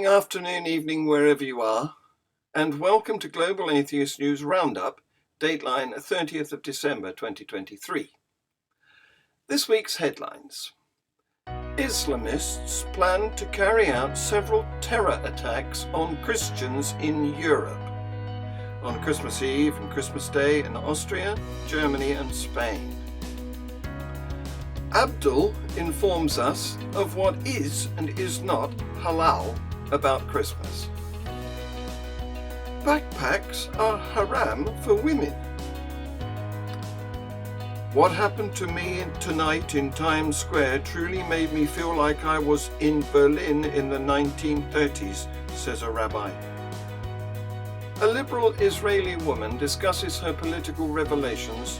morning, afternoon, evening, wherever you are, and welcome to Global Atheist News Roundup, dateline 30th of December 2023. This week's headlines. Islamists plan to carry out several terror attacks on Christians in Europe on Christmas Eve and Christmas Day in Austria, Germany and Spain. Abdul informs us of what is and is not halal about Christmas. Backpacks are haram for women. What happened to me tonight in Times Square truly made me feel like I was in Berlin in the 1930s, says a rabbi. A liberal Israeli woman discusses her political revelations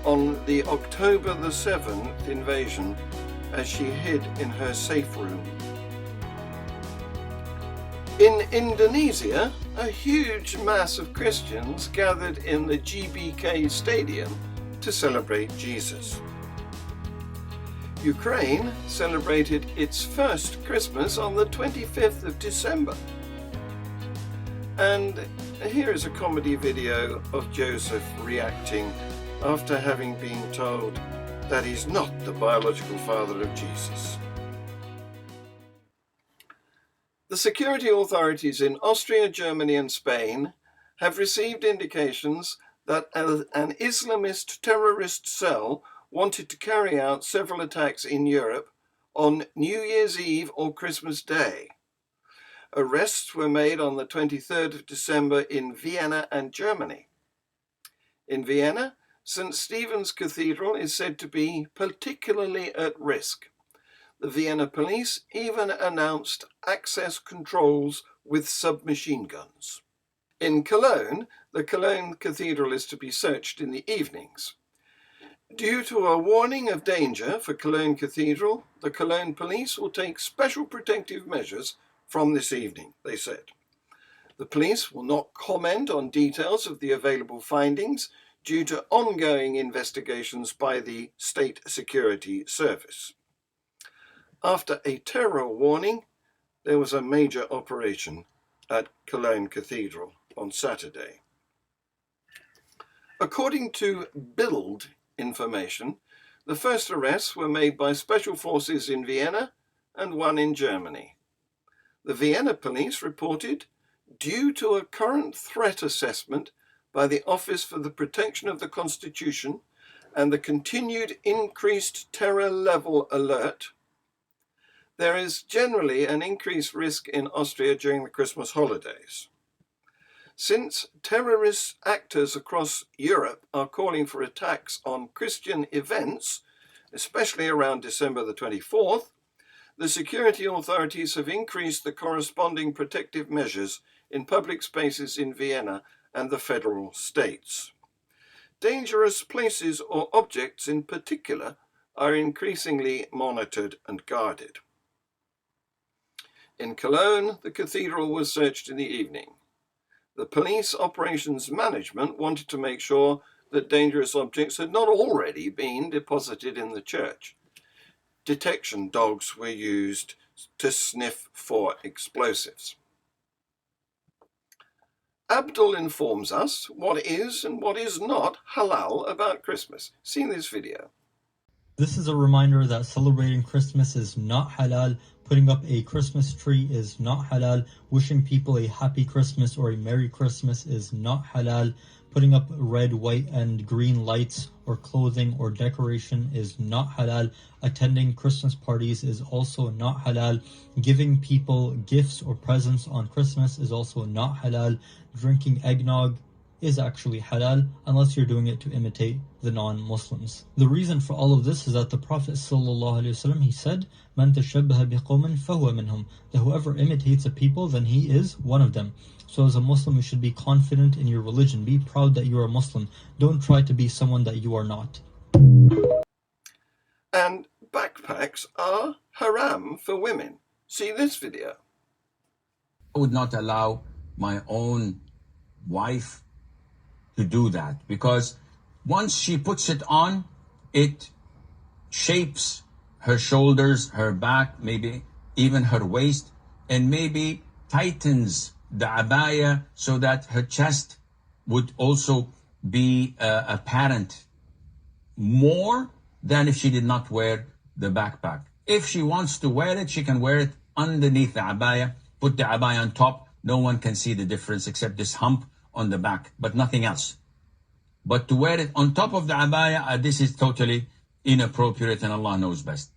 on the October the 7th invasion as she hid in her safe room. In Indonesia, a huge mass of Christians gathered in the GBK Stadium to celebrate Jesus. Ukraine celebrated its first Christmas on the 25th of December. And here is a comedy video of Joseph reacting after having been told that he's not the biological father of Jesus. The security authorities in Austria, Germany and Spain have received indications that an Islamist terrorist cell wanted to carry out several attacks in Europe on New Year's Eve or Christmas Day. Arrests were made on the 23rd of December in Vienna and Germany. In Vienna, St. Stephen's Cathedral is said to be particularly at risk. The Vienna police even announced access controls with submachine guns. In Cologne, the Cologne Cathedral is to be searched in the evenings. Due to a warning of danger for Cologne Cathedral, the Cologne police will take special protective measures from this evening, they said. The police will not comment on details of the available findings due to ongoing investigations by the State Security Service. After a terror warning, there was a major operation at Cologne Cathedral on Saturday. According to Bild information, the first arrests were made by special forces in Vienna and one in Germany. The Vienna police reported, due to a current threat assessment by the Office for the Protection of the Constitution and the continued increased terror level alert, there is generally an increased risk in Austria during the Christmas holidays. Since terrorist actors across Europe are calling for attacks on Christian events, especially around December the 24th, the security authorities have increased the corresponding protective measures in public spaces in Vienna and the federal states. Dangerous places or objects in particular are increasingly monitored and guarded. In Cologne, the cathedral was searched in the evening. The police operations management wanted to make sure that dangerous objects had not already been deposited in the church. Detection dogs were used to sniff for explosives. Abdul informs us what is and what is not halal about Christmas. See this video. This is a reminder that celebrating Christmas is not halal, putting up a Christmas tree is not halal, wishing people a happy Christmas or a Merry Christmas is not halal, putting up red, white, and green lights or clothing or decoration is not halal, attending Christmas parties is also not halal, giving people gifts or presents on Christmas is also not halal, drinking eggnog is actually halal unless you're doing it to imitate the non-Muslims. The reason for all of this is that the Prophet ﷺ, he said, "Man tashabbaha biqawmin fahuwa minhum," that whoever imitates a people, then he is one of them. So as a Muslim, you should be confident in your religion. Be proud that you are a Muslim. Don't try to be someone that you are not. And backpacks are haram for women. See this video. I would not allow my own wife to do that, because once she puts it on, it shapes her shoulders, her back, maybe even her waist, and maybe tightens the abaya so that her chest would also be apparent more than if she did not wear the backpack. If she wants to wear it, she can wear it underneath the abaya, put the abaya on top. No one can see the difference except this hump on the back, but nothing else. But to wear it on top of the abaya, this is totally inappropriate, and Allah knows best.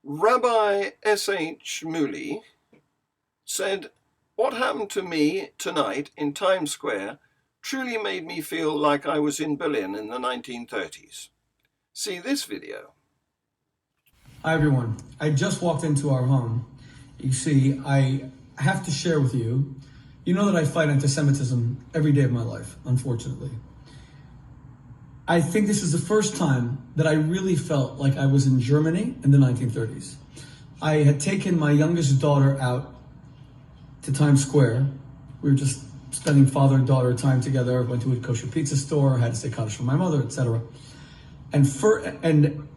Rabbi S.H. Shmuly said, "What happened to me tonight in Times Square truly made me feel like I was in Berlin in the 1930s. See this video." Hi everyone. I just walked into our home. You see, I have to share with you, you know that I fight anti-Semitism every day of my life, unfortunately. I think this is the first time that I really felt like I was in Germany in the 1930s. I had taken my youngest daughter out to Times Square. We were just spending father and daughter time together, went to a kosher pizza store, had to say Kaddish for my mother, etc. And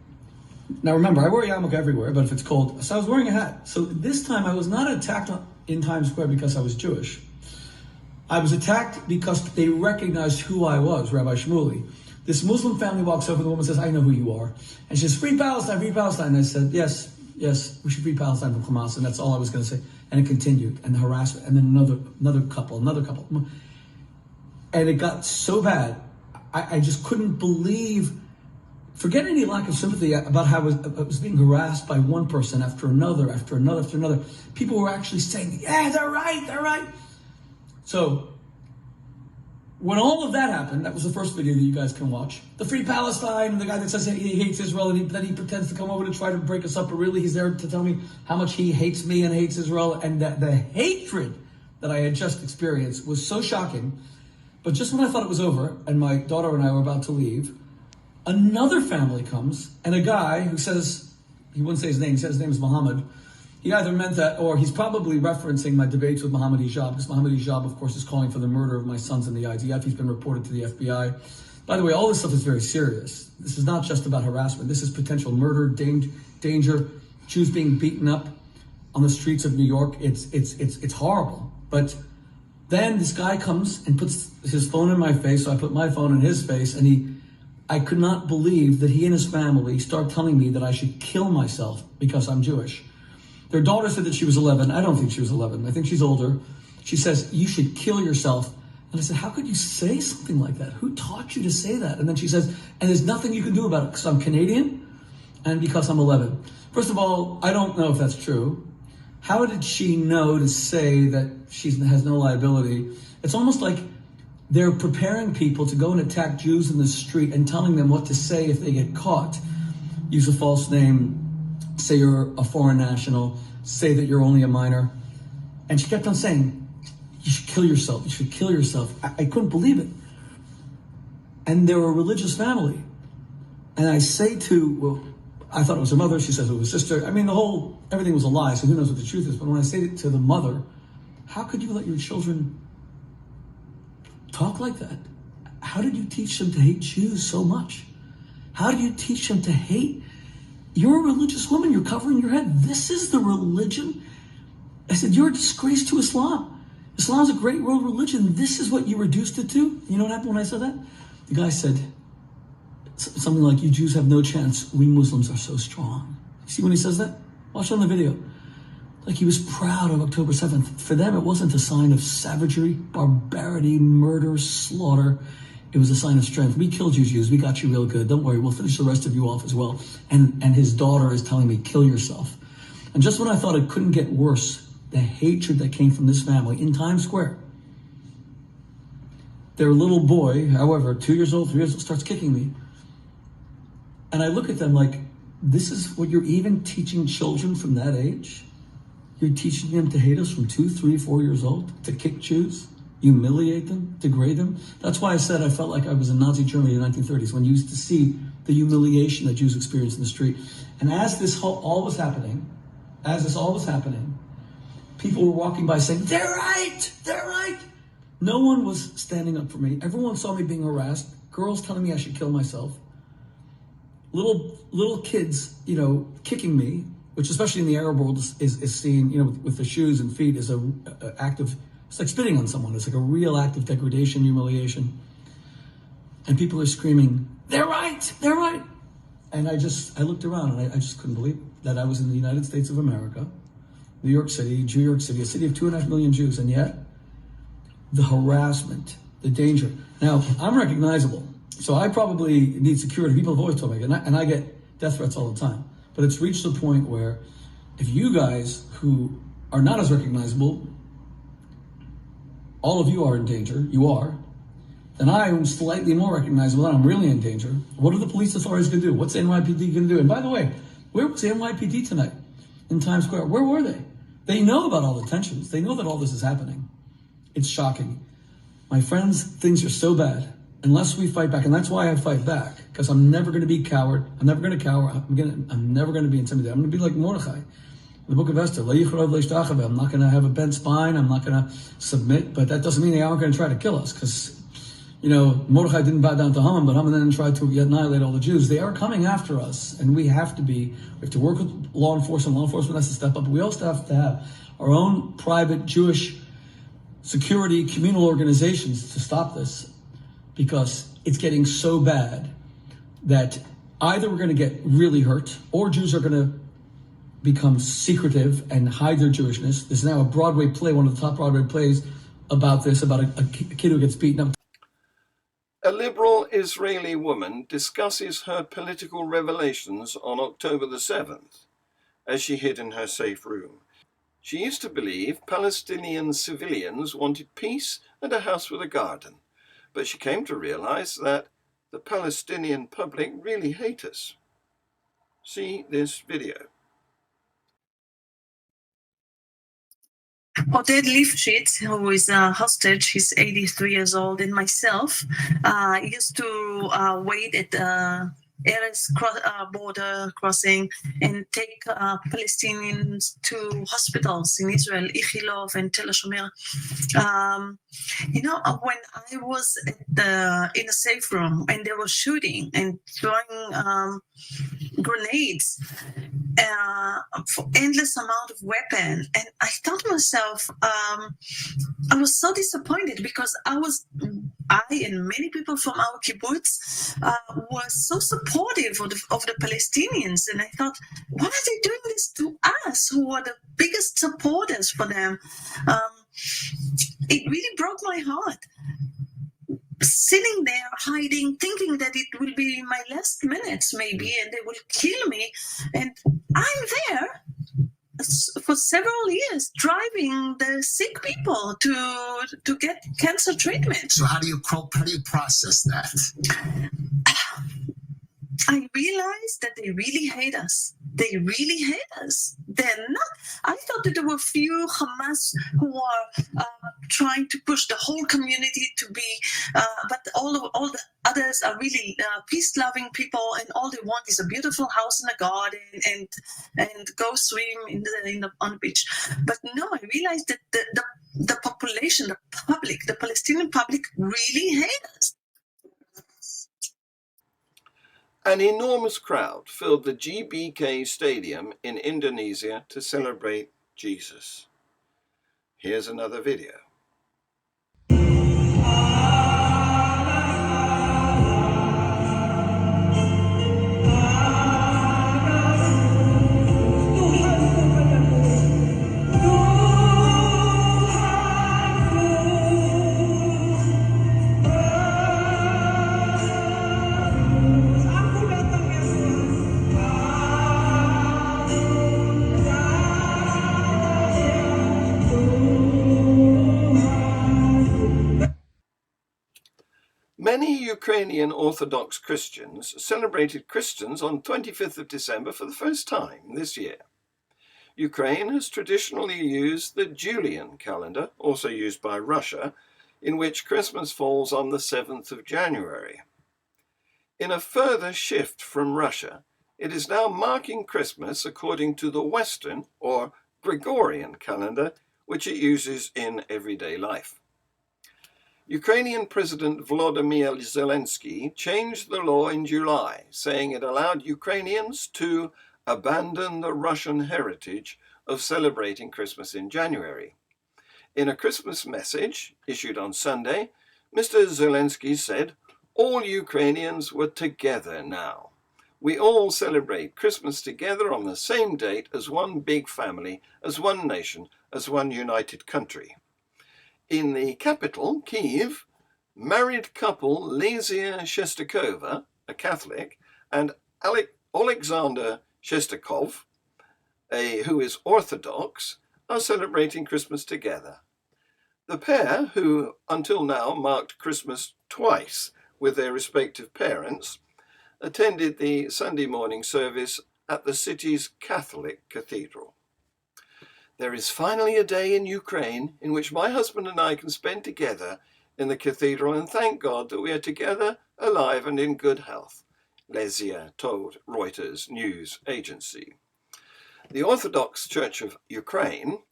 now remember, I wear a yarmulke everywhere, but if it's cold, so I was wearing a hat. So this time I was not attacked in Times Square because I was Jewish. I was attacked because they recognized who I was, Rabbi Shmuly. This Muslim family walks over, the woman says, "I know who you are." And she says, "Free Palestine, free Palestine." And I said, yes, we should free Palestine from Hamas. And that's all I was going to say. And it continued, and the harassment, and then another couple. And it got so bad, I just couldn't believe, forget any lack of sympathy about how I was being harassed by one person after another. People were actually saying, "Yeah, they're right. So, when all of that happened, that was the first video that you guys can watch. The Free Palestine, the guy that says he hates Israel, and then he pretends to come over to try to break us up, but really he's there to tell me how much he hates me and hates Israel, and that the hatred that I had just experienced was so shocking. But just when I thought it was over, and my daughter and I were about to leave, another family comes, and a guy who says, he wouldn't say his name, he said his name is Muhammad. He either meant that, or he's probably referencing my debates with Mohammed Hijab, because Mohammed Hijab, of course, is calling for the murder of my sons in the IDF. He's been reported to the FBI. By the way, all this stuff is very serious. This is not just about harassment. This is potential murder, danger, Jews being beaten up on the streets of New York. It's horrible. But then this guy comes and puts his phone in my face, so I put my phone in his face, and I could not believe that he and his family start telling me that I should kill myself because I'm Jewish. Their daughter said that she was 11. I don't think she was 11. I think she's older. She says, "You should kill yourself." And I said, "How could you say something like that? Who taught you to say that?" And then she says, "And there's nothing you can do about it because I'm Canadian and because I'm 11. First of all, I don't know if that's true. How did she know to say that she has no liability? It's almost like they're preparing people to go and attack Jews in the street and telling them what to say if they get caught. Use a false name. Say you're a foreign national, say that you're only a minor." And she kept on saying, "You should kill yourself, you should kill yourself." I couldn't believe it. And they're a religious family. And I say well, I thought it was her mother, she says it was her sister. I mean, everything was a lie, so who knows what the truth is. But when I say it to the mother, how could you let your children talk like that? How did you teach them to hate Jews so much? How do you teach them to hate? You're a religious woman, you're covering your head. This is the religion? I said, "You're a disgrace to Islam. Islam's a great world religion. This is what you reduced it to?" You know what happened when I said that? The guy said something like, "You Jews have no chance. We Muslims are so strong." You see when he says that? Watch on the video. Like he was proud of October 7th. For them, it wasn't a sign of savagery, barbarity, murder, slaughter. It was a sign of strength. "We killed you Jews. We got you real good. Don't worry, we'll finish the rest of you off as well." And his daughter is telling me, "Kill yourself." And just when I thought it couldn't get worse, the hatred that came from this family in Times Square. Their little boy, however, 2 years old, 3 years old, starts kicking me. And I look at them like, this is what you're even teaching children from that age? You're teaching them to hate us from 2, 3, 4 years old, to kick Jews? Humiliate them, degrade them. That's why I said I felt like I was in Nazi Germany in the 1930s, when you used to see the humiliation that Jews experienced in the street. And as this all was happening, people were walking by saying, they're right. No one was standing up for me. Everyone saw me being harassed. Girls telling me I should kill myself. Little kids, kicking me which especially in the Arab world is seen, with the shoes and feet as a act of, it's like spitting on someone. It's like a real act of degradation, humiliation. And people are screaming, they're right. And I looked around and I just couldn't believe that I was in the United States of America, New York City, a city of 2.5 million Jews, and yet the harassment, the danger. Now, I'm recognizable, so I probably need security. People have always told me, and I get death threats all the time. But it's reached a point where if you guys who are not as recognizable, all of you are in danger, then I am slightly more recognizable, and I'm really in danger. What are the police authorities going to do? What's the NYPD going to do? And by the way, where was the NYPD tonight in Times Square? Where were they? They know about all the tensions. They know that all this is happening. It's shocking. My friends, things are so bad unless we fight back. And that's why I fight back, because I'm never going to be a coward. I'm never going to cower. I'm never going to be intimidated. I'm going to be like Mordechai. The book of Esther, I'm not going to have a bent spine. I'm not going to submit. But that doesn't mean they aren't going to try to kill us, because Mordechai didn't bow down to Haman, but Haman then tried to annihilate all the Jews. They are coming after us, and we have to work with law enforcement. Law enforcement has to step up. But we also have to have our own private Jewish security communal organizations to stop this, because it's getting so bad that either we're going to get really hurt, or Jews are going to become secretive and hide their Jewishness. There's now a Broadway play, one of the top Broadway plays about this, about a kid who gets beaten up. A liberal Israeli woman discusses her political revelations on October the 7th as she hid in her safe room. She used to believe Palestinian civilians wanted peace and a house with a garden, but she came to realize that the Palestinian public really hate us. See this video. Oded Lifshitz, who is a hostage, he's 83 years old, and myself used to wait at the Erez border crossing and take Palestinians to hospitals in Israel, Ichilov and Tel HaShomer. When I was in a safe room and they were shooting and throwing grenades, for endless amount of weapon, and I thought to myself, I was so disappointed, because I and many people from our kibbutz were so supportive of the Palestinians, and I thought, why are they doing this to us, who are the biggest supporters for them? It really broke my heart. Sitting there hiding, thinking that it will be my last minutes maybe, and they will kill me, and I'm there for several years driving the sick people to get cancer treatment. So how do you process that? I realized that they really hate us. They really hate us. They're not. I thought that there were few Hamas who are trying to push the whole community to be, but all the others are really peace-loving people, and all they want is a beautiful house and a garden and go swim on the beach. But no, I realized that the population, the public, the Palestinian public, really hate us. An enormous crowd filled the GBK Stadium in Indonesia to celebrate Jesus. Here's another video. Many Ukrainian Orthodox Christians celebrated Christians on 25th of December for the first time this year. Ukraine has traditionally used the Julian calendar, also used by Russia, in which Christmas falls on the 7th of January. In a further shift from Russia, it is now marking Christmas according to the Western or Gregorian calendar, which it uses in everyday life. Ukrainian President Volodymyr Zelensky changed the law in July, saying it allowed Ukrainians to abandon the Russian heritage of celebrating Christmas in January. In a Christmas message issued on Sunday, Mr. Zelensky said, "All Ukrainians were together now. We all celebrate Christmas together on the same date as one big family, as one nation, as one united country." In the capital, Kyiv, married couple Lesia Shestakova, a Catholic, and Alexander Shestakov, who is Orthodox, are celebrating Christmas together. The pair, who until now marked Christmas twice with their respective parents, attended the Sunday morning service at the city's Catholic cathedral. There is finally a day in Ukraine in which my husband and I can spend together in the cathedral and thank God that we are together, alive and in good health, Lesia told Reuters news agency. The Orthodox Church of Ukraine,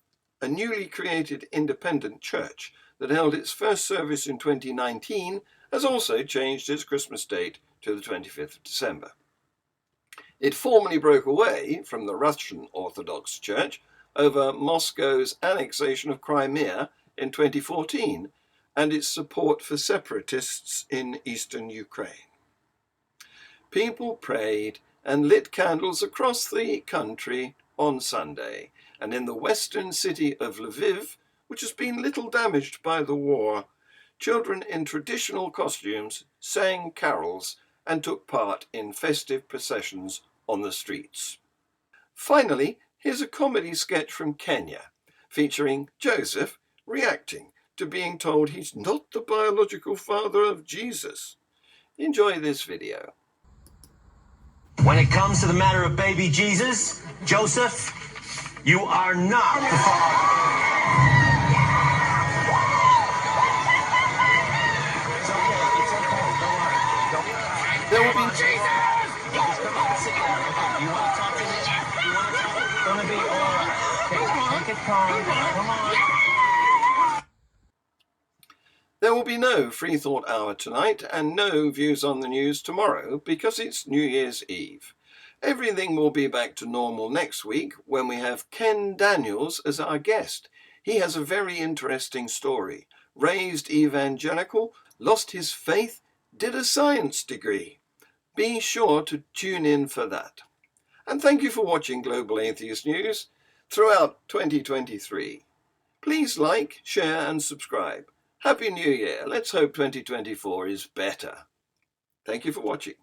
a newly created independent church that held its first service in 2019, has also changed its Christmas date to the 25th of December. It formally broke away from the Russian Orthodox Church over Moscow's annexation of Crimea in 2014 and its support for separatists in eastern Ukraine. People prayed and lit candles across the country on Sunday, and in the western city of Lviv, which has been little damaged by the war, children in traditional costumes sang carols and took part in festive processions on the streets. Finally, here's a comedy sketch from Kenya, featuring Joseph reacting to being told he's not the biological father of Jesus. Enjoy this video. When it comes to the matter of baby Jesus, Joseph, you are not the father. There will be There will be no Free Thought Hour tonight and no Views on the News tomorrow because it's New Year's Eve. Everything will be back to normal next week when we have Ken Daniels as our guest. He has a very interesting story. Raised evangelical, lost his faith, did a science degree. Be sure to tune in for that. And thank you for watching Global Atheist News throughout 2023. Please like, share and subscribe. Happy New Year. Let's hope 2024 is better. Thank you for watching.